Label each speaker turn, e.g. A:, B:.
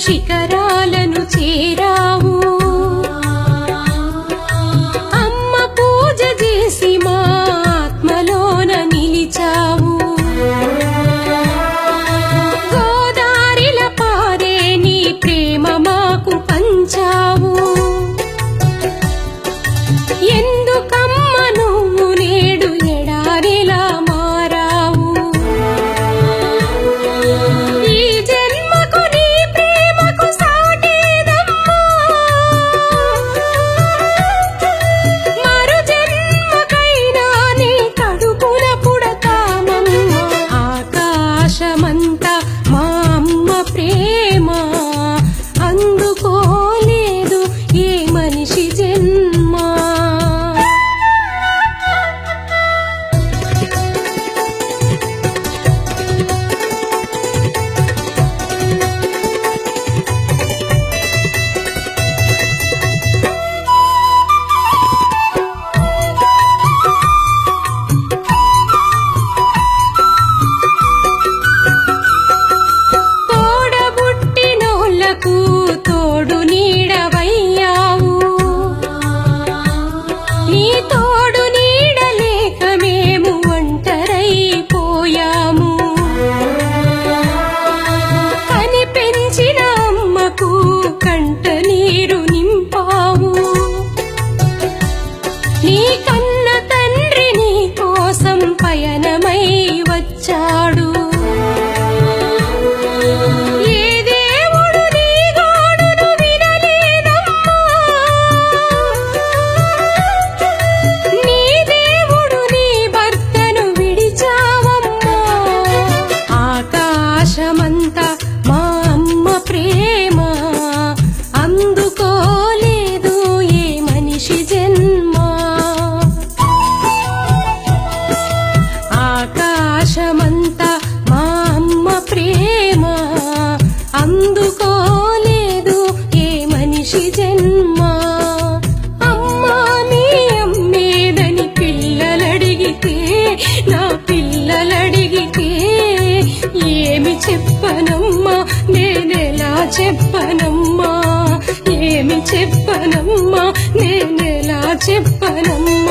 A: శిఖరాలను చేరావు. అమ్మ పూజ చేసి మా ఆత్మలోన నిలిచావు. గోదారిల పారే నీ ప్రేమ మాకు పంచావు. ఎందుకమ్మ నువ్వు నేడు ఎడారిలా మారావు. ఈ జన్మకు నీ ప్రేమకు సాటేదమ్మా. మరు జన్మకైనా నీ కడుపున పుడతామమ్మా. ఆకాశమంతా మా అమ్మ ప్రేమ అందుకోలేదు ఏ మనిషి జన్మ. తోడబుట్టినోళ్లకు తోడు నీడవయ్యావు. నీ తోడు నీడలేక మేము ఒంటరైపోయాము. కని పెంచిన అమ్మకు కంట నీరు నింపావు. నీ కన్న తండ్రి నీ కోసం పయనమై వచ్చాడు. ఏ దేవుడు నీ గోడును వినలేదమ్మా. నీ దేవుడు నీ భర్తను విడిచావమ్మా. ఆకాశమంతా మా అమ్మ ప్రేమ అందుకోలేదు ఏ మనిషి జన్మ. ఆకాశమంతా మా అమ్మ ప్రేమ అందుకోలేదు ఏ మనిషి జన్మ. అమ్మా నీ అమ్మేదని పిల్లలడిగితే నా పిల్లలడిగితే ఏమి చెప్పనమ్మా నేనెలా చెప్పనమ్మా. ఏమి చెప్పనమ్మా నేనెలా చెప్పనమ్మా.